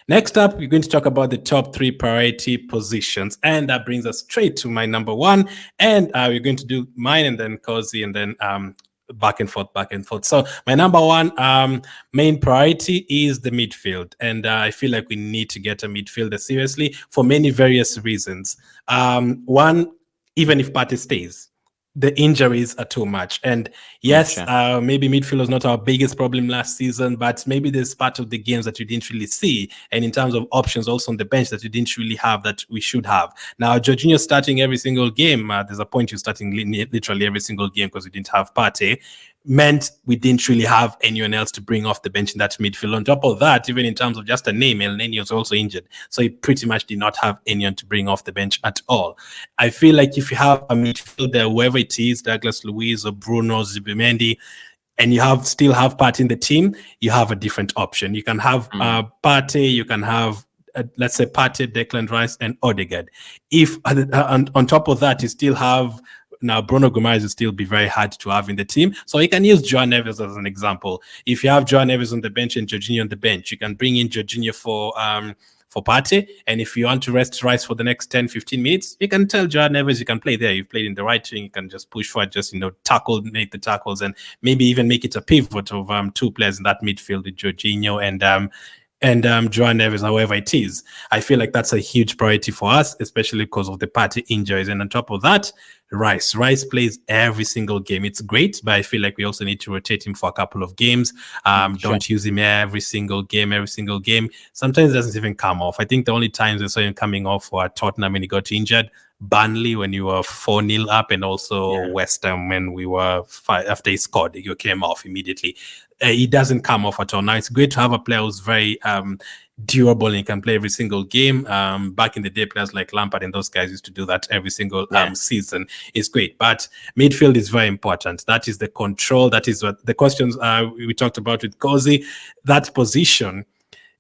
Next up, we're going to talk about the top 3 priority positions. And that brings us straight to my number 1. And we're going to do mine and then Cozy and then back and forth, back and forth. So my number 1 main priority is the midfield. And I feel like we need to get a midfielder seriously for many various reasons. One, even if Partey stays, the injuries are too much. And yes, maybe midfield was not our biggest problem last season, but maybe there's part of the games that you didn't really see. And in terms of options also on the bench that you didn't really have that we should have. Now, Jorginho starting every single game, there's a point you're starting literally every single game because we didn't have Partey, meant we didn't really have anyone else to bring off the bench in that midfield. On top of that, even in terms of just a name, El Neni was also injured. So he pretty much did not have anyone to bring off the bench at all. I feel like if you have a midfielder, whoever it is, Douglas Luiz or Bruno Zubimendi, and you still have Partey in the team, you have a different option. You can have Partey, you can have let's say Partey, Declan Rice, and Odegaard. If on top of that, you still have now Bruno Guimaraes will still be very hard to have in the team. So you can use João Neves as an example. If you have João Neves on the bench and Jorginho on the bench, you can bring in Jorginho for Partey. And if you want to rest Rice for the next 10, 15 minutes, you can tell João Neves you can play there. You've played in the right wing. You can just push forward, just, tackle, make the tackles, and maybe even make it a pivot of 2 players in that midfield with Jorginho and João Neves, however it is. I feel like that's a huge priority for us, especially because of the Partey injuries. And on top of that, Rice plays every single game. It's great, but I feel like we also need to rotate him for a couple of games. Don't use him every single game. Sometimes it doesn't even come off. I think the only times I saw him coming off were Tottenham when he got injured, Burnley when you were 4-0 up, and also West Ham when we were after he scored, he came off immediately. He doesn't come off at all. Now, it's great to have a player who's very durable and he can play every single game. Back in the day, players like Lampard and those guys used to do that every single season. It's great, but midfield is very important. That is the control. That is what the questions we talked about with Cozy. That position.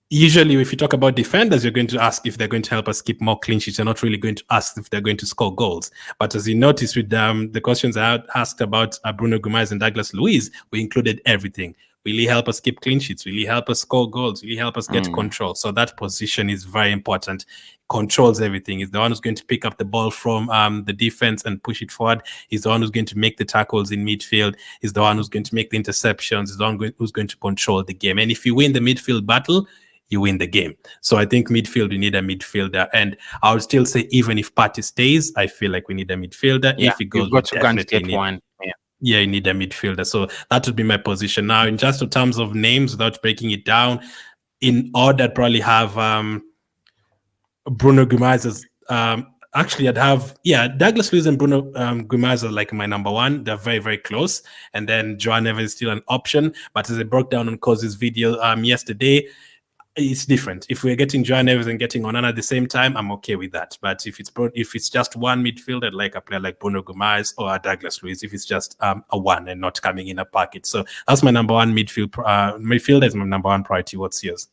Usually, if you talk about defenders, you're going to ask if they're going to help us keep more clean sheets. You're not really going to ask if they're going to score goals. But as you notice with the questions I asked about Bruno Guimaraes and Douglas Luiz, we included everything. Will he help us keep clean sheets? Will he help us score goals? Will he help us get control? So that position is very important. Controls everything. He's the one who's going to pick up the ball from the defense and push it forward. He's the one who's going to make the tackles in midfield. He's the one who's going to make the interceptions. He's the one who's going to control the game. And if you win the midfield battle, you win the game. So I think midfield, we need a midfielder. And I would still say even if Partey stays, I feel like we need a midfielder. Yeah, if he goes, you've got to get one. Yeah, you need a midfielder. So that would be my position. Now, in just in terms of names, without breaking it down, in order, I'd probably have Bruno Guimaraes as actually, I'd have Douglas Luiz and Bruno Guimaraes are like my number 1. They're very, very close. And then João Neves is still an option. But as I broke down on Cozy's video yesterday, it's different. If we're getting João Neves and getting Onana at the same time, I'm okay with that. But if it's just one midfielder, like a player like Bruno Guimaraes or Douglas Luiz, if it's just a one and not coming in a package. So that's my number 1 midfielder is my number 1 priority. What's yours?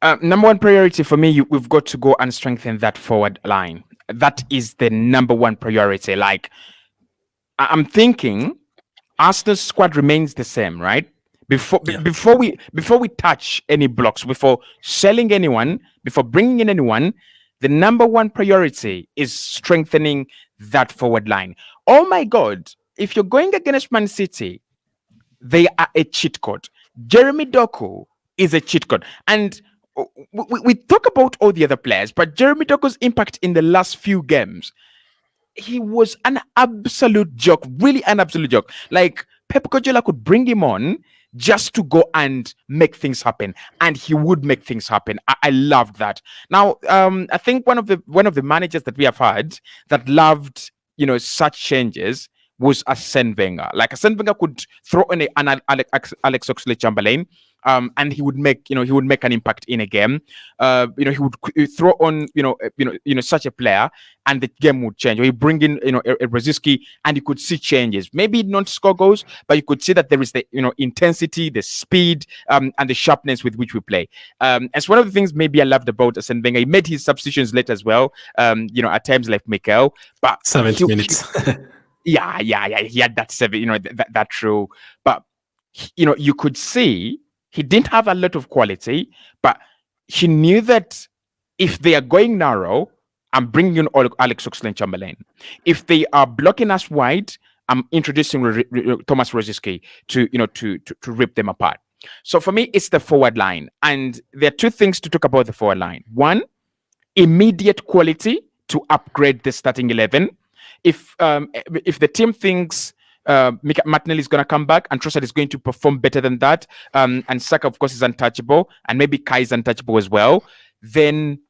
Number 1 priority for me, we've got to go and strengthen that forward line. That is the number 1 priority. Like, I'm thinking Arsenal's squad remains the same, right? Before we touch any blocks, before selling anyone, before bringing in anyone, the number 1 priority is strengthening that forward line. Oh my God, if you're going against Man City, they are a cheat code. Jeremy Doku is a cheat code. And we talk about all the other players, but Jeremy Doku's impact in the last few games, he was an absolute joke, really an absolute joke. Like, Pep Guardiola could bring him on just to go and make things happen, and he would make things happen. I loved that. Now, I think one of the managers that we have had that loved such changes was Arsene Wenger. Like, Arsene Wenger could throw in an Alex Oxlade-Chamberlain, and he would make an impact in a game. He would throw on such a player, and the game would change. Or he bring in a Brzezinski, and you could see changes. Maybe not score goals, but you could see that there is the intensity, the speed, and the sharpness with which we play. As one of the things maybe I loved about Arsene Wenger, he made his substitutions late as well. At times like Mikel, but 70 minutes. Yeah. He had that 7. That true, but you could see he didn't have a lot of quality, but he knew that if they are going narrow, I'm bringing in Alex Oxlade-Chamberlain. If they are blocking us wide, I'm introducing Thomas Rosicky to to rip them apart. So for me, it's the forward line, and there are two things to talk about the forward line. One, immediate quality to upgrade the starting 11. If the team thinks Martinelli is going to come back and Trossard is going to perform better than that, and Saka, of course, is untouchable, and maybe Kai is untouchable as well, then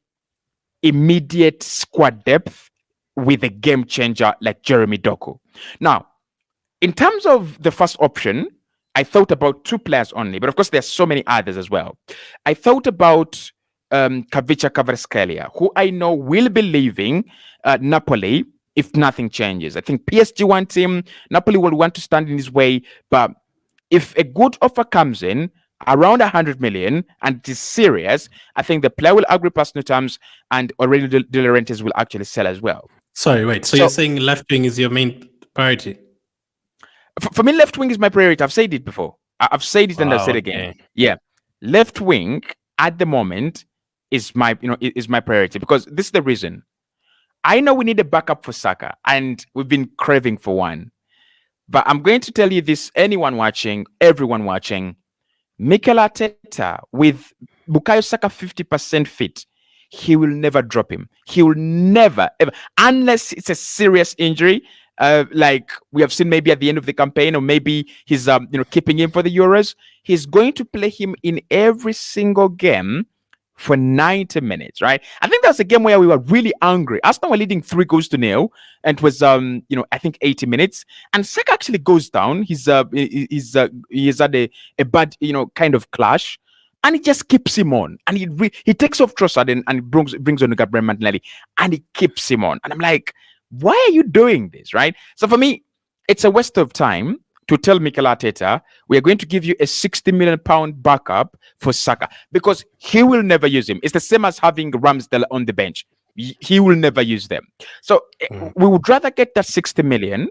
immediate squad depth with a game changer like Jeremy Doku. Now, in terms of the first option, I thought about two players only, but of course, there's so many others as well. I thought about Kavica Kvaratskhelia, who I know will be leaving Napoli if nothing changes. I think PSG wants him. Napoli will want to stand in his way. But if a good offer comes in around 100 million and it is serious, I think the player will agree personal terms, and already De Laurentiis will actually sell as well. Sorry, wait. So you're saying left wing is your main priority? For me, left wing is my priority. I've said it before. I've said it and I'll say it again. Yeah, left wing at the moment is my priority, because this is the reason. I know we need a backup for Saka, and we've been craving for one. But I'm going to tell you this, everyone watching, Mikel Arteta, with Bukayo Saka 50% fit, he will never drop him. He will never, ever, unless it's a serious injury, like we have seen maybe at the end of the campaign, or maybe he's keeping him for the Euros. He's going to play him in every single game for 90 minutes, right? I think that's a game where we were really angry. Arsenal were leading 3-0, and it was I think 80 minutes. And Saka actually goes down. He's had a bad kind of clash, and he just keeps him on. And he takes off Trossard and brings on Gabriel Martinelli, and he keeps him on. And I'm like, why are you doing this, right? So for me, it's a waste of time to tell Mikel Arteta, we are going to give you a £60 million backup for Saka, because he will never use him. It's the same as having Ramsdale on the bench. He will never use them. So we would rather get that 60 million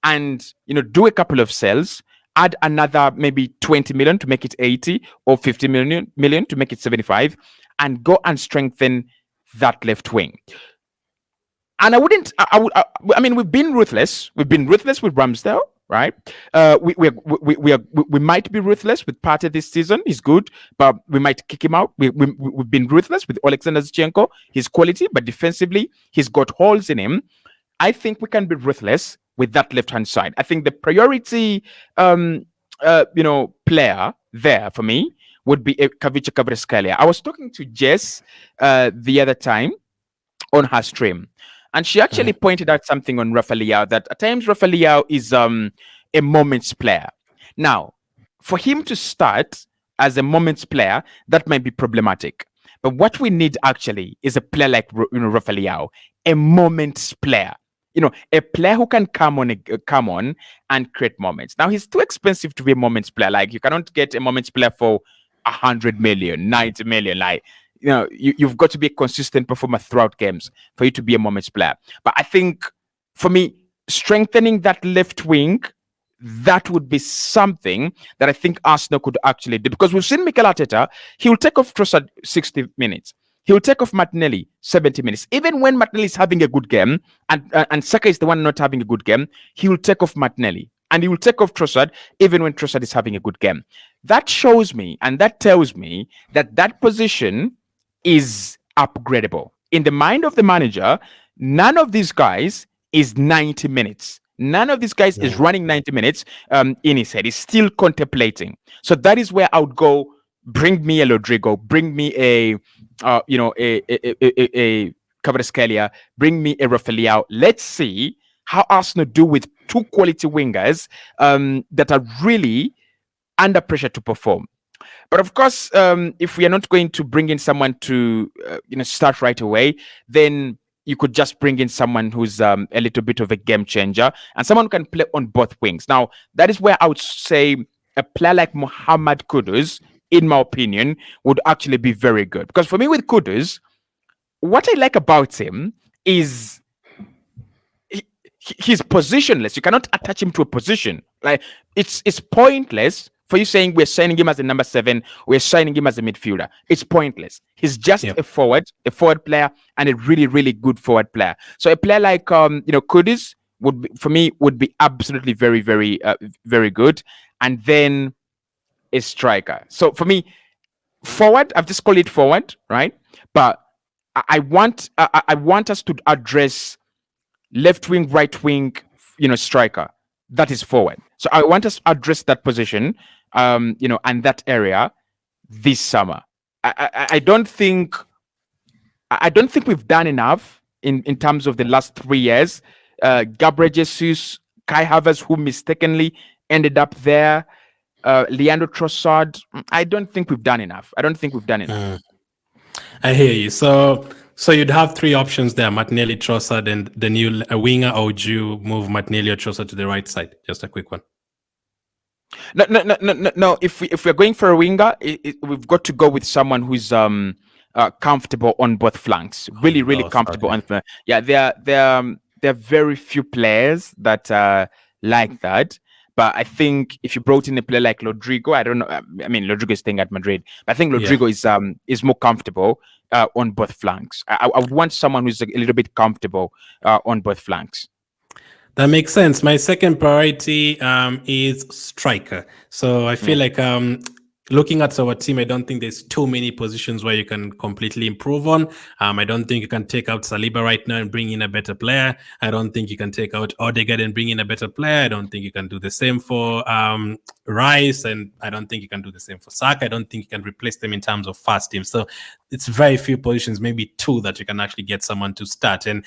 and do a couple of sales, add another maybe 20 million to make it 80, or 50 million to make it 75, and go and strengthen that left wing. And I mean, we've been ruthless. We've been ruthless with Ramsdale, right? We might be ruthless with Partey this season. He's good, but we might kick him out. We've been ruthless with Alexander Zinchenko. He's quality, but defensively, he's got holes in him. I think we can be ruthless with that left-hand side. I think the priority, player there for me would be Kavica Kvaratskhelia. I was talking to Jess the other time on her stream, and she actually pointed out something on Rafa Leao, that at times Rafa Leao is a moments player. Now, for him to start as a moments player, that might be problematic. But what we need actually is a player like Rafa Leao, a moments player. A player who can come on and create moments. Now, he's too expensive to be a moments player. Like, you cannot get a moments player for 100 million, 90 million. Like, you've got to be a consistent performer throughout games for you to be a moments player. But I think, for me, strengthening that left wing, that would be something that I think Arsenal could actually do. Because we've seen Mikel Arteta, he will take off Trossard 60 minutes. He will take off Martinelli 70 minutes. Even when Martinelli is having a good game, and Saka is the one not having a good game, he will take off Martinelli. And he will take off Trossard even when Trossard is having a good game. That shows me, and that tells me, that position is upgradable. In the mind of the manager, none of these guys is 90 minutes. None of these guys is running 90 minutes in his head. He's still contemplating. So that is where I would go. Bring me a Rodrigo. Bring me a Kvaratskhelia. Bring me a Rafa Leao. Let's see how Arsenal do with two quality wingers that are really under pressure to perform. But of course, if we are not going to bring in someone to start right away, then you could just bring in someone who's a little bit of a game changer and someone who can play on both wings. Now, that is where I would say a player like Mohamed Kudus, in my opinion, would actually be very good. Because for me, with Kudus, what I like about him is he's positionless. You cannot attach him to a position. Like, it's pointless for you saying we're signing him as a number 7, we're signing him as a midfielder. It's pointless. He's just a forward player, and a really, really good forward player. So a player like Kudus would be absolutely very, very, very good. And then a striker. So for me, forward, I've just called it forward, right? But I want us to address left wing, right wing, striker. That is forward. So I want us to address that position, and that area this summer. I don't think we've done enough in terms of the last 3 years. Gabriel Jesus, Kai Havertz, who mistakenly ended up there, Leandro Trossard. I don't think we've done enough. I hear you. So you'd have 3 options there: Martinelli, Trossard, and the new winger. Or would you move Martinelli or Trossard to the right side? Just a quick one. No. If we're going for a winger, we've got to go with someone who's comfortable on both flanks. Really comfortable on flanks. Yeah, there are very few players that like that. But I think if you brought in a player like Rodrigo, I don't know. I mean, Rodrigo is staying at Madrid, but I think Rodrigo is more comfortable on both flanks. I want someone who's a little bit comfortable on both flanks. That makes sense. My second priority is striker. So I feel like looking at our team, I don't think there's too many positions where you can completely improve on. I don't think you can take out Saliba right now and bring in a better player. I don't think you can take out Odegaard and bring in a better player. I don't think you can do the same for Rice, and I don't think you can do the same for Saka. I don't think you can replace them in terms of fast teams. So it's very few positions, maybe 2, that you can actually get someone to start. And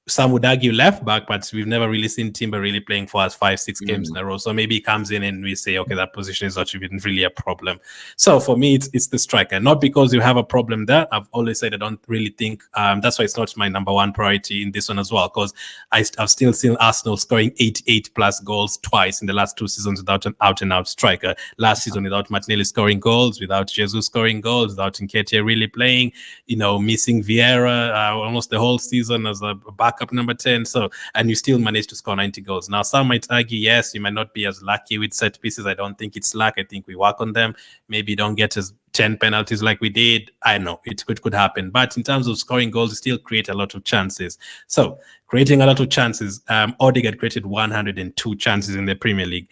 some would argue left back, but we've never really seen Timber really playing for us 5-6 games in a row. So maybe he comes in and we say, okay, that position is not even really a problem. So for me, it's the striker. Not because you have a problem there. I've always said I don't really think that's why it's not my number 1 priority in this one as well, because I've still seen Arsenal scoring 88 plus goals twice in the last 2 seasons without an out-and-out striker. Last season without Martinelli scoring goals, without Jesus scoring goals, without Nketiah really playing, missing Vieira almost the whole season as a backup number 10. So, and you still managed to score 90 goals. Now, some might argue, yes, you might not be as lucky with set pieces. I don't think it's luck. I think we work on them. Maybe don't get as 10 penalties like we did. I know it could happen. But in terms of scoring goals, you still create a lot of chances. So creating a lot of chances, Odegaard created 102 chances in the Premier League,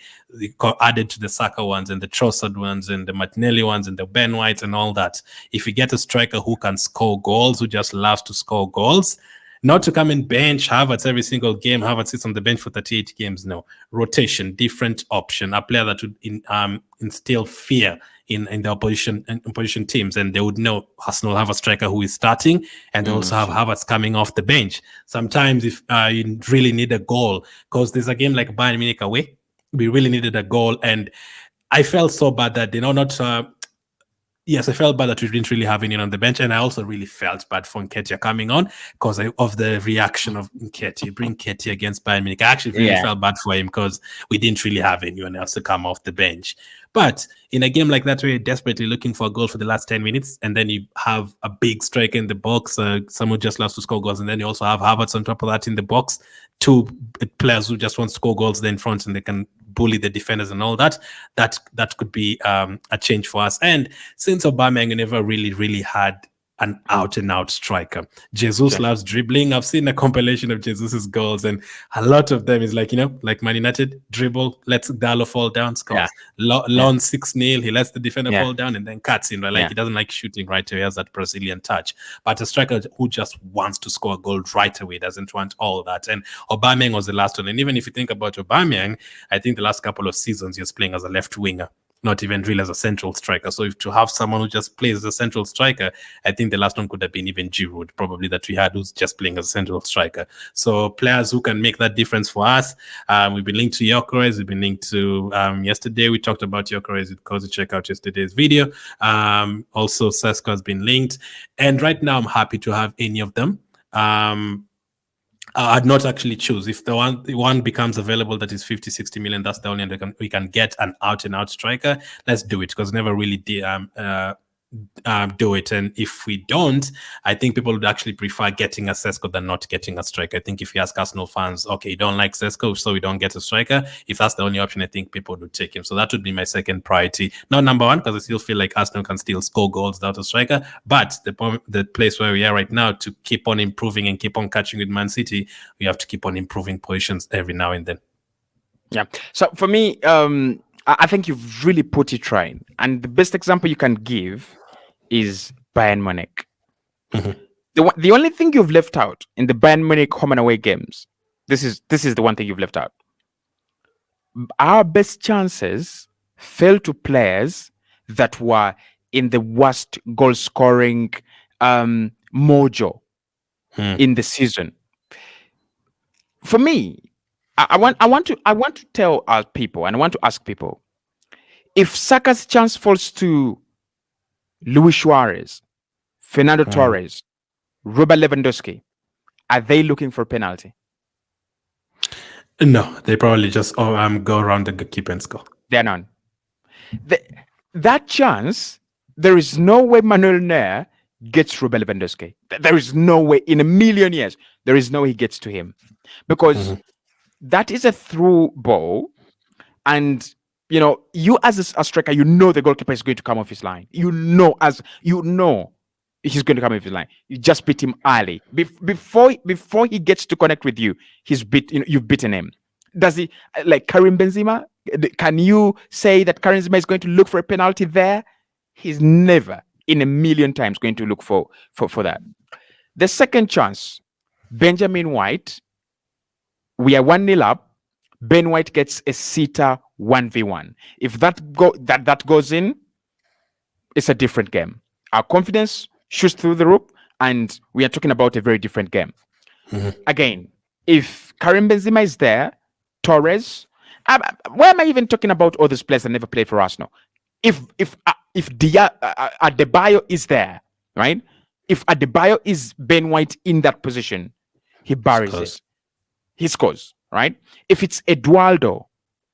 added to the Saka ones and the Trossard ones and the Martinelli ones and the Ben Whites and all that. If you get a striker who can score goals, who just loves to score goals, not to come and bench Havertz every single game. Havertz sits on the bench for 38 games. No. Rotation, different option. A player that would instill fear in the opposition teams, and they would know Arsenal have a striker who is starting, and they also have Havertz coming off the bench. Sometimes if you really need a goal, because there's a game like Bayern Munich away, we really needed a goal, and I felt so bad that Yes, I felt bad that we didn't really have anyone on the bench, and I also really felt bad for Nketiah coming on because of the reaction of Nketiah. Bring Nketiah against Bayern Munich. I actually really felt bad for him because we didn't really have anyone else to come off the bench. But in a game like that, where you're desperately looking for a goal for the last 10 minutes, and then you have a big striker in the box, someone just loves to score goals, and then you also have Havertz on top of that in the box, 2 players who just want to score goals there in front, and they can bully the defenders and all that. That could be a change for us. And since Aubameyang never really had an out-and-out striker. Jesus loves dribbling. I've seen a compilation of Jesus's goals, and a lot of them is like Man United, dribble, lets Dallo fall down, scores. Lon 6-0, he lets the defender fall down and then cuts in. But he doesn't like shooting right away, he has that Brazilian touch. But a striker who just wants to score a goal right away, doesn't want all that. And Aubameyang was the last one. And even if you think about Aubameyang, I think the last couple of seasons he was playing as a left winger, not even really as a central striker. So if to have someone who just plays as a central striker, I think the last one could have been even Giroud, probably, that we had, who's just playing as a central striker. So players who can make that difference for us. We've been linked to Gyökeres. We've been linked to yesterday. We talked about Gyökeres because check out yesterday's video. Also, SESKO has been linked. And right now, I'm happy to have any of them. I'd not actually choose. If the one becomes available that is 50-60 million, that's the only we can get an out-and-out striker. Let's do it, because never really do it. And if we don't, I think people would actually prefer getting a SESKO than not getting a striker. I think if you ask Arsenal fans, okay, you don't like SESKO, so we don't get a striker. If that's the only option, I think people would take him. So that would be my second priority. Not number one, because I still feel like Arsenal can still score goals without a striker. But the place where we are right now, to keep on improving and keep on catching with Man City, we have to keep on improving positions every now and then. Yeah. So for me, I think you've really put it right. And the best example you can give is Bayern Munich. Mm-hmm. The only thing you've left out in the Bayern Munich home and away games, this is the one thing you've left out. Our best chances fell to players that were in the worst goal scoring mojo in the season. For me, I want to tell our people, and I want to ask people, if Saka's chance falls to Luis Suarez, Fernando Torres, Robert Lewandowski, are they looking for a penalty? No, they probably just go around the keeper and score. They're none. That chance, there is no way Manuel Neuer gets Robert Lewandowski. There is no way in a million years. There is no way he gets to him, because that is a through ball, and you as a striker, the goalkeeper is going to come off his line. He's going to come off his line. You just beat him early before he gets to connect with you. You've beaten him. Does he, like Karim Benzema? Can you say that Karim Benzema is going to look for a penalty there? He's never in a million times going to look for that. The second chance, Benjamin White. We are 1-0 up. Ben White gets a sitter 1v1. If that goes in, it's a different game. Our confidence shoots through the roof, and we are talking about a very different game. Again, if Karim Benzema is there, Torres, why am I even talking about all these players that never played for Arsenal? If Adebayo is there, right? If Adebayo is Ben White in that position, he buries it. He scores, right? If it's Eduardo,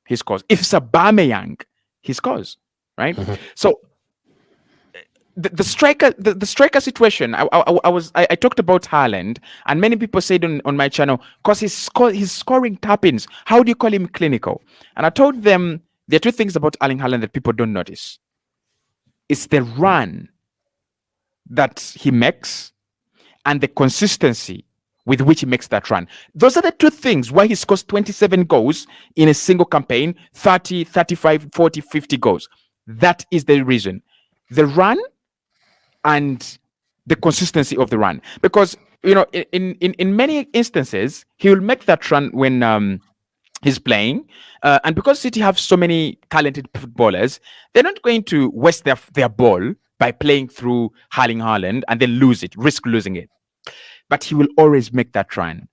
he scores. If it's Aubameyang, he scores, right? So the striker situation. I talked about Haaland, and many people said on my channel, because he's scoring tap-ins. How do you call him clinical? And I told them there are two things about Erling Haaland that people don't notice. It's the run that he makes and the consistency with which he makes that run. Those are the two things why he scores 27 goals in a single campaign, 30, 35, 40, 50 goals. That is the reason. The run and the consistency of the run. Because, in many instances, he will make that run when he's playing. And because City have so many talented footballers, they're not going to waste their ball by playing through Erling Haaland and then risk losing it. But he will always make that run.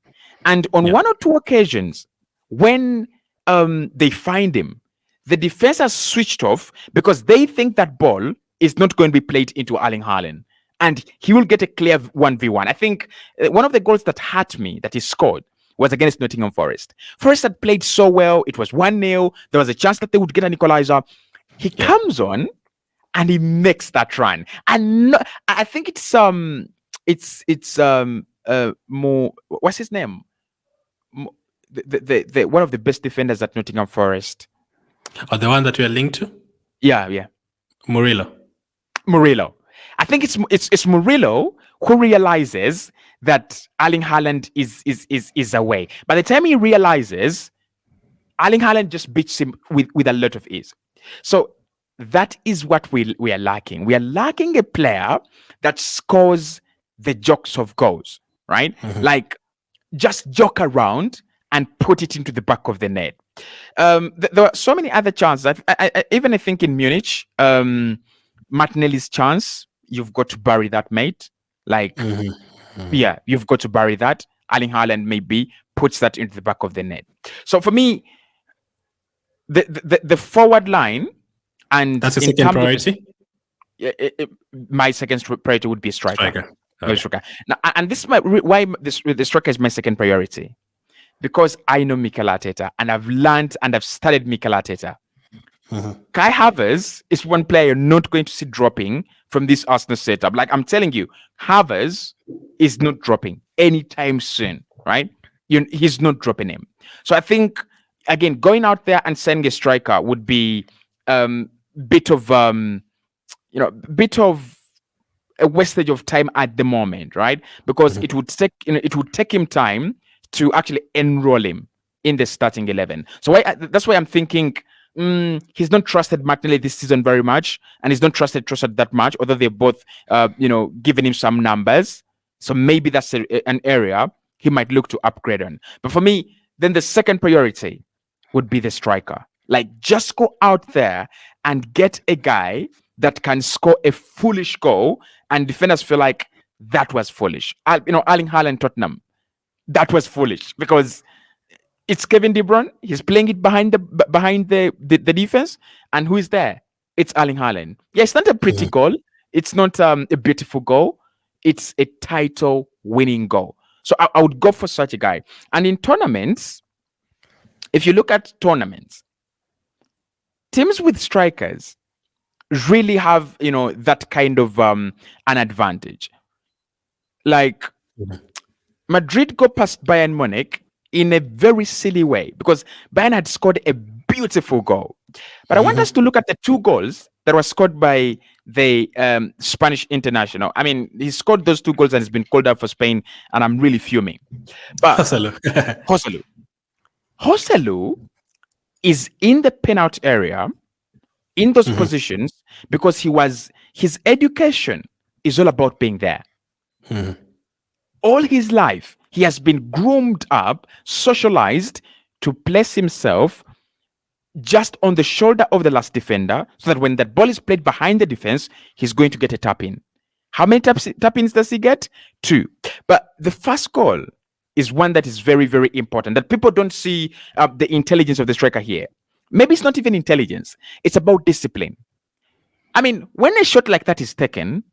And on one or two occasions, when they find him, the defense has switched off because they think that ball is not going to be played into Erling Haaland. And he will get a clear 1v1. I think one of the goals that hurt me, that he scored, was against Nottingham Forest. Forest had played so well. It was 1-0. There was a chance that they would get an equalizer. He comes on and he makes that run. And I think it's more, what's his name? The one of the best defenders at Nottingham Forest. Oh, the one that we are linked to? Yeah. Murillo. I think it's Murillo who realizes that Erling Haaland is away. By the time he realizes, Erling Haaland just beats him with a lot of ease. So that is what we are lacking. We are lacking a player that scores the jokes of goals, right? Like, just joke around and put it into the back of the net. There are so many other chances. I think in Munich, Martinelli's chance, you've got to bury that, mate. Like, you've got to bury that. Erling Haaland maybe puts that into the back of the net. So for me, the forward line, and that's a second priority. My second priority would be a striker. Okay. Striker. Now, and this is why the striker is my second priority, because I know Mikel Arteta, and I've learned and I've studied Mikel Arteta. Kai Havertz is one player you're not going to see dropping from this Arsenal setup. Like I'm telling you, Havertz is not dropping anytime soon, right? He's not dropping him. So I think again, going out there and sending a striker would be bit of bit of a wastage of time at the moment, right? Because it would take him time to actually enroll him in the starting 11. So that's why I'm thinking he's not trusted Martinelli this season very much, and he's not trusted that much, although they're both giving him some numbers. So maybe that's an area he might look to upgrade on. But for me, then the second priority would be the striker. Like, just go out there and get a guy that can score a foolish goal, and defenders feel like that was foolish. Erling Haaland, Tottenham, that was foolish because it's Kevin De Bruyne. He's playing it behind the defense, and who is there? It's Erling Haaland. Yeah, it's not a pretty goal. It's not a beautiful goal. It's a title-winning goal. So I would go for such a guy. And in tournaments, if you look at tournaments, teams with strikers really have that kind of an advantage. Like Madrid go past Bayern Munich in a very silly way because Bayern had scored a beautiful goal. But I want us to look at the two goals that were scored by the Spanish international. I mean, he scored those two goals and has been called out for Spain, and I'm really fuming. But Joselu is in the penalty area in those positions because his education is all about being there. All his life, he has been groomed up, socialized to place himself just on the shoulder of the last defender so that when that ball is played behind the defense, he's going to get a tap in. How many tap-ins does he get? 2. But the first goal is one that is very, very important, that people don't see the intelligence of the striker here. Maybe it's not even intelligence. It's about discipline. I mean, when a shot like that is taken,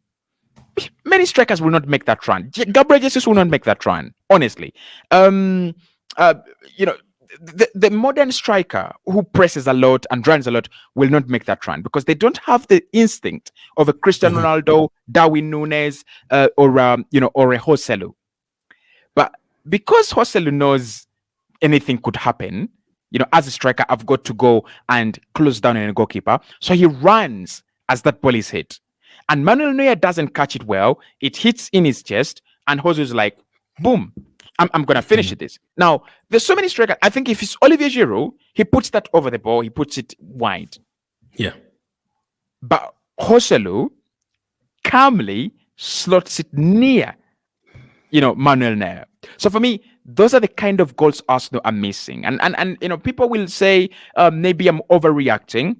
many strikers will not make that run. Gabriel Jesus will not make that run, honestly. The modern striker who presses a lot and runs a lot will not make that run because they don't have the instinct of a Cristiano Ronaldo, Darwin Núñez, or a Joselu. But because Joselu knows anything could happen, as a striker, I've got to go and close down on a goalkeeper. So he runs as that ball is hit. And Manuel Neuer doesn't catch it well. It hits in his chest, and Jose's like, boom, I'm going to finish this. Now, there's so many strikers. I think if it's Olivier Giroud, he puts that over the ball. He puts it wide. Yeah. But Joselu calmly slots it near, Manuel Neuer. So for me, those are the kind of goals Arsenal are missing. And people will say, maybe I'm overreacting,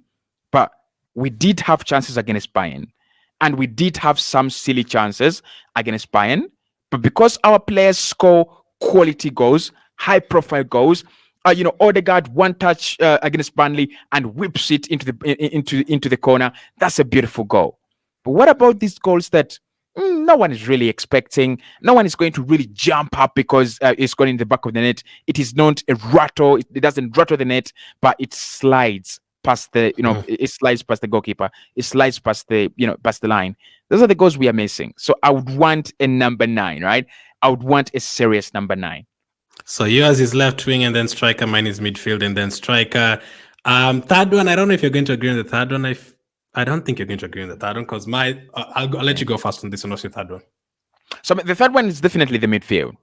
but we did have chances against Bayern. And we did have some silly chances against Bayern. But because our players score quality goals, high-profile goals, Odegaard one touch against Burnley and whips it into the corner. That's a beautiful goal. But what about these goals that no one is really expecting? No one is going to really jump up because it's going in the back of the net. It is not a rattle. It doesn't rattle the net, but it slides past the, it slides past the goalkeeper. It slides past the, past the line. Those are the goals we are missing. So I would want a number 9, right? I would want a serious number 9. So yours is left wing and then striker, mine is midfield and then striker. Third one, I don't know if you're going to agree on the third one. I don't think you're going to agree on the third one because I'll let you go first on this one. What's your third one? So the third one is definitely the midfield.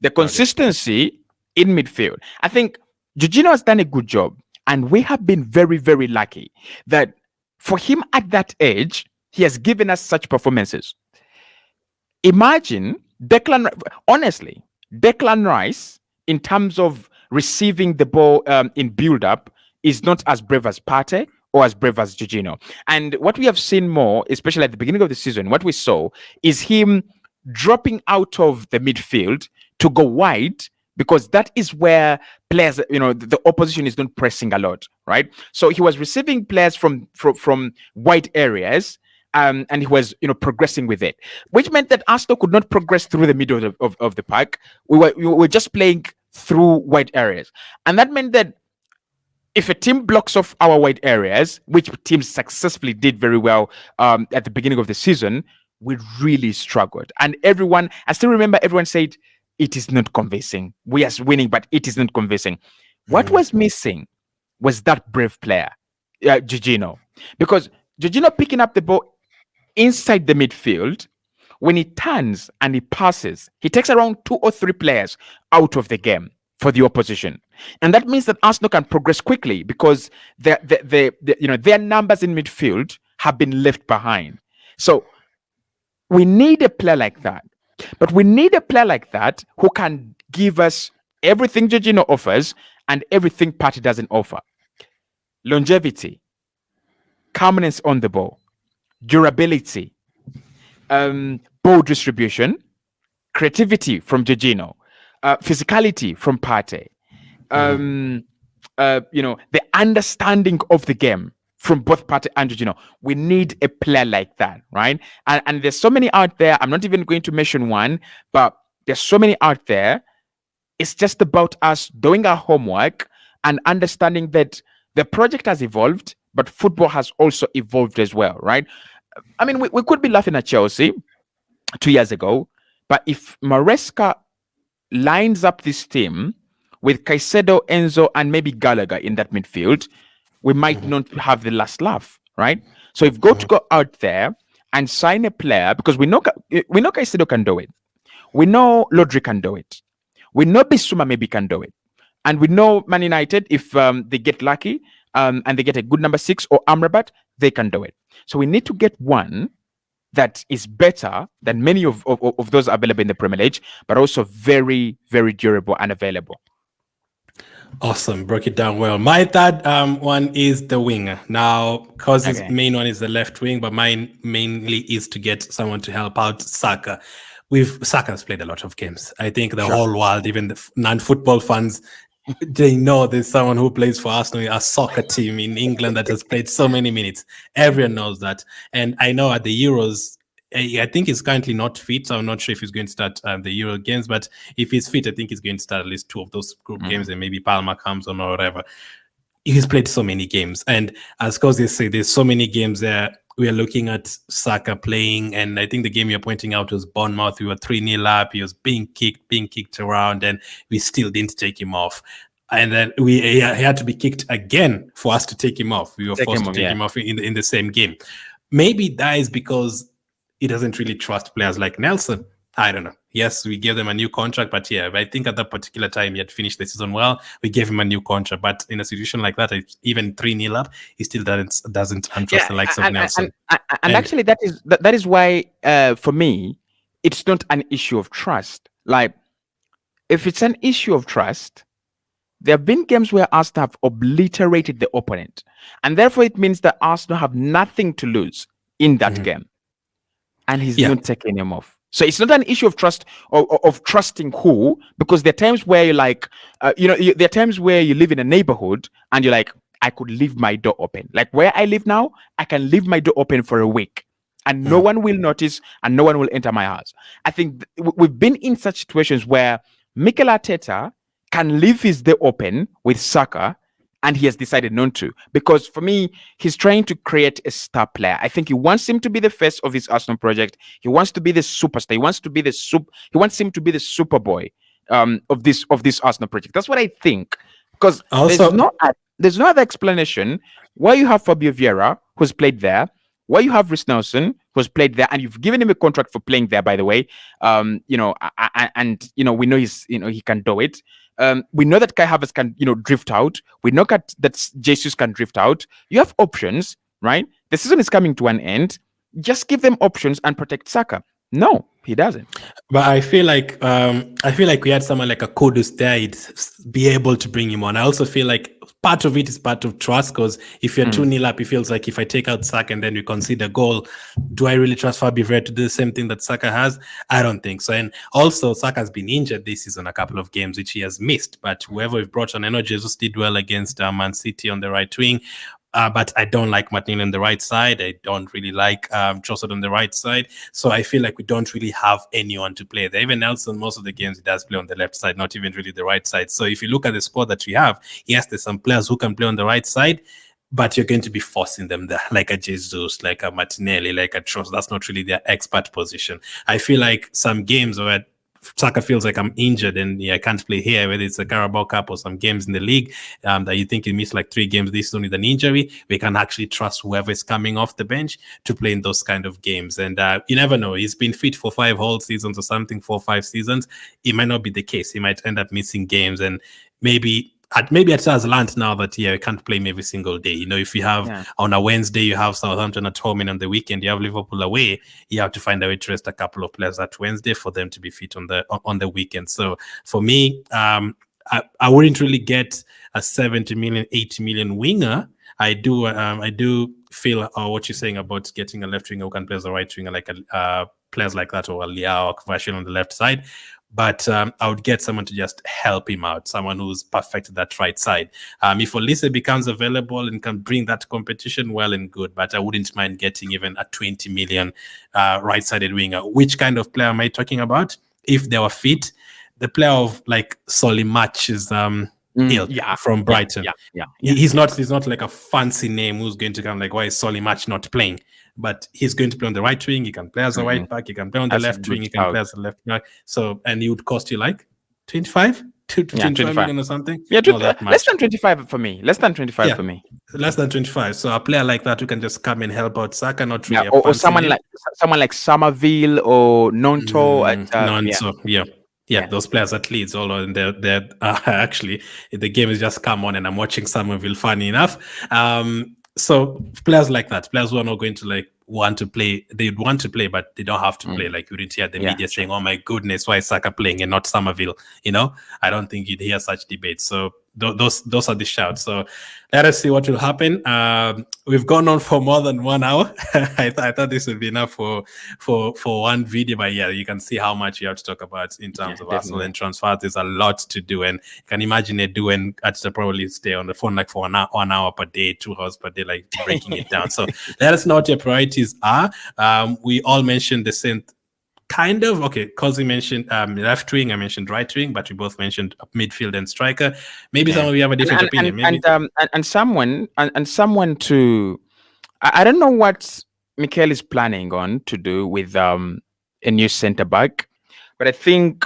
The consistency in midfield. I think Jorginho has done a good job, and we have been very, very lucky that for him at that age, he has given us such performances. Imagine Declan Rice, in terms of receiving the ball in build-up, is not as brave as Partey or as brave as Jorginho. And what we have seen more, especially at the beginning of the season, what we saw is him dropping out of the midfield to go wide, because that is where players, the opposition is not pressing a lot, right? So he was receiving players from wide areas, and he was, progressing with it, which meant that Arsenal could not progress through the middle of the park. We were just playing through wide areas, and that meant that if a team blocks off our wide areas, which teams successfully did very well at the beginning of the season, we really struggled. And I still remember everyone said, it is not convincing. We are winning, but it is not convincing. What was missing was that brave player, Jorginho. Because Jorginho picking up the ball inside the midfield, when he turns and he passes, he takes around 2 or 3 players out of the game for the opposition. And that means that Arsenal can progress quickly because their numbers in midfield have been left behind. So we need a player like that. But we need a player like that who can give us everything Jorginho offers and everything Partey doesn't offer. Longevity, calmness on the ball, durability, ball distribution, creativity from Jorginho, physicality from Partey, the understanding of the game from both Partey and Jorginho. We need a player like that, right? And there's so many out there. I'm not even going to mention one, but there's so many out there. It's just about us doing our homework and understanding that the project has evolved, but football has also evolved as well, right? I mean, we could be laughing at Chelsea 2 years ago, but if Maresca lines up this team with Caicedo, Enzo, and maybe Gallagher in that midfield, we might not have the last laugh, right? So we've got to go out there and sign a player because we know Caicedo can do it. We know Rodri can do it. We know Bissouma maybe can do it. And we know Man United, if they get lucky and they get a good number 6 or Amrabat, they can do it. So we need to get one that is better than many of those available in the Premier League, but also very, very durable and available. Awesome. Broke it down well. My third one is the winger. Now, because his main one is the left wing, but mine mainly is to get someone to help out Saka. Saka has played a lot of games. I think the whole world, even the non-football fans, they know there's someone who plays for Arsenal, a soccer team in England that has played so many minutes. Everyone knows that. And I know at the Euros, I think he's currently not fit, so I'm not sure if he's going to start the Euro games, but if he's fit, I think he's going to start at least 2 of those group games, and maybe Palmer comes on or whatever. He's played so many games. And as Kozi said, there's so many games there. We are looking at Saka playing, and I think the game you're pointing out was Bournemouth. We were 3-0 up. He was being kicked around, and we still didn't take him off. And then he had to be kicked again for us to take him off. We were forced to take him off in the same game. Maybe that is because he doesn't really trust players like Nelson. I don't know. Yes, we gave them a new contract, but I think at that particular time he had finished the season well. We gave him a new contract, but in a situation like that, even 3-0 up, he still doesn't trust the likes of Nelson. And actually, that is why, for me, it's not an issue of trust. Like, if it's an issue of trust, there have been games where Arsenal have obliterated the opponent, and therefore it means that Arsenal have nothing to lose in that game, and he's not taking him off. So it's not an issue of trust or of trusting who, because there are times where you're like, there are times where you live in a neighborhood and you're like, I could leave my door open. Like where I live now, I can leave my door open for a week and no one will notice and no one will enter my house. I think we've been in such situations where Mikel Arteta can leave his door open with Saka, and he has decided not to, because for me, he's trying to create a star player. I think he wants him to be the face of his Arsenal project. He wants to be the superstar. He wants him to be the super boy of this Arsenal project. That's what I think. Because there's no other explanation why you have Fabio Vieira, who's played there, why you have Reece Nelson, who's played there, and you've given him a contract for playing there, by the way. We know he can do it. We know that Kai Havertz can, drift out. We know that Jesus can drift out. You have options, right? The season is coming to an end. Just give them options and protect Saka. No, he doesn't. But I feel like we had someone like a Kudus there, he'd be able to bring him on. I also feel like part of it is part of trust, because if you're 2-0 up, it feels like if I take out Saka and then we concede a goal, do I really trust Fabio Vieira to do the same thing that Saka has? I don't think so. And also, Saka's been injured this season, a couple of games, which he has missed. But whoever we've brought on, I know Jesus did well against Man City on the right wing. but I don't like Martinelli on the right side. I don't really like Trossard on the right side. So I feel like we don't really have anyone to play there. Even Nelson, most of the games he does play on the left side, not even really the right side. So if you look at the squad that we have, yes, there's some players who can play on the right side, but you're going to be forcing them there, like a Jesus, like a Martinelli, like a Trossard. That's not really their expert position. I feel like some games where Saka feels like I'm injured and I can't play here, whether it's a Carabao Cup or some games in the league that you think he missed like 3 games this season with an injury, we can actually trust whoever is coming off the bench to play in those kind of games. And you never know. He's been fit for 5 whole seasons or something, 4 or 5 seasons. It might not be the case. He might end up missing games, and maybe it has learned now that you can't play him every single day. If you have on a Wednesday you have Southampton at home, and on the weekend you have Liverpool away, you have to find a way to rest a couple of players that Wednesday for them to be fit on the weekend. So for me, I wouldn't really get a 70 million, 80 million winger. I do feel what you're saying about getting a left winger who can play as a right winger, like players like that, or a Liao or Kvashin on the left side. But I would get someone to just help him out, someone who's perfect that right side. If Olise becomes available and can bring that competition, well and good. But I wouldn't mind getting even a 20 million right-sided winger. Which kind of player am I talking about? If they were fit, the player of like Solly Match is from Brighton. He's not like a fancy name who's going to come like, why is Solly Match not playing? But he's going to play on the right wing. He can play as a right back. He can play on the left wing. He can play as a left back. So, and he would cost you like 25 to 25 million or something. Yeah, less than 25 for me. Less than 25 for me. Less than 25. So a player like that who can just come and help out Saka, not really or someone like Somerville or Nonto. Nonto, yeah, those players at Leeds, although they're actually the game has just come on and I'm watching Somerville, funny enough. So players like that, players who are not going to want to play, they'd want to play, but they don't have to play. Like you didn't hear the media saying, "Oh my goodness, why is Saka playing and not Somerville?" I don't think you'd hear such debates. So those are the shouts. So let us see what will happen. We've gone on for more than 1 hour. I thought this would be enough for one video, but yeah, you can see how much you have to talk about in terms of Arsenal and transfers. There's a lot to do, and you can imagine it doing Arteta probably stay on the phone like for 1 hour per day, 2 hours per day, like breaking it down. So let us know what your priorities are. We all mentioned the same kind of. Okay, Kozi mentioned left wing, I mentioned right wing, but we both mentioned midfield and striker. Maybe some of you have a different opinion. And someone to, I don't know what Mikel is planning on to do with a new centre back, but I think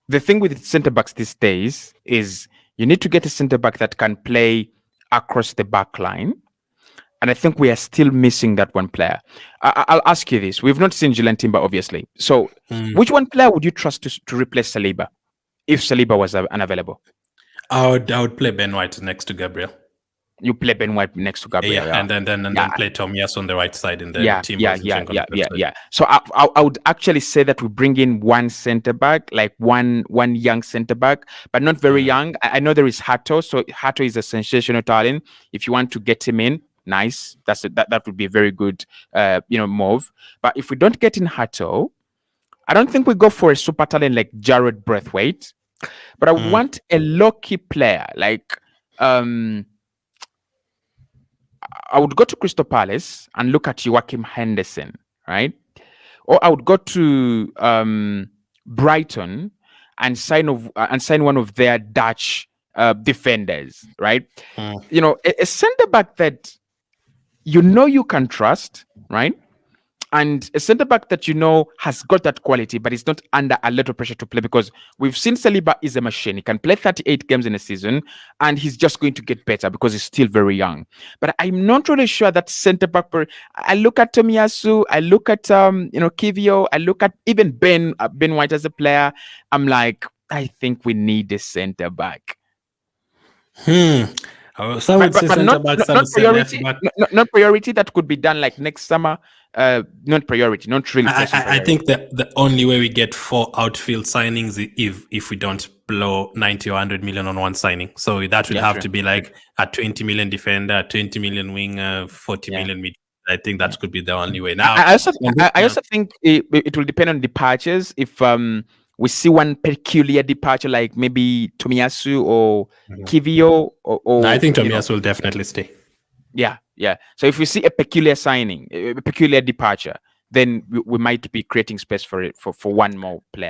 the thing with centre backs these days is you need to get a centre back that can play across the back line. And I think we are still missing that one player. I'll ask you this. We've not seen Julian Timber, obviously. So which one player would you trust to replace Saliba if Saliba was unavailable? I would play Ben White next to Gabriel. You play Ben White next to Gabriel, and then play Tomiyasu on the right side, and then yeah. So I would actually say that we bring in one centre back, like one young centre back, but not very young. I know there is Hato, so Hato is a sensational talent. If you want to get him in, nice. That would be a very good move. But if we don't get in Hato, I don't think we go for a super talent like Jared Braithwaite. But I want a low-key player like I would go to Crystal Palace and look at Joachim Henderson, right? Or I would go to Brighton and sign one of their Dutch defenders, right? A centre back that you can trust, right? And a centre back that has got that quality, but is not under a lot of pressure to play, because we've seen Saliba is a machine. He can play 38 games in a season, and he's just going to get better because he's still very young. But I'm not really sure that centre back. I look at Tomiyasu, I look at Kivio, I look at even Ben White as a player. I'm like, I think we need a centre back. Not priority. That could be done like next summer. Not priority. Not really. I think that the only way we get 4 outfield signings is if we don't blow 90 or 100 million on one signing. So that would have to be like a 20 million defender, a 20 million winger, 40 million mid. I think that could be the only way. Now, I also think it will depend on departures. If we see one peculiar departure, like maybe Tomiyasu or Kivio, or I think Tomiyasu will definitely stay. Yeah, yeah. So if we see a peculiar signing, a peculiar departure, then we might be creating space for it for one more player.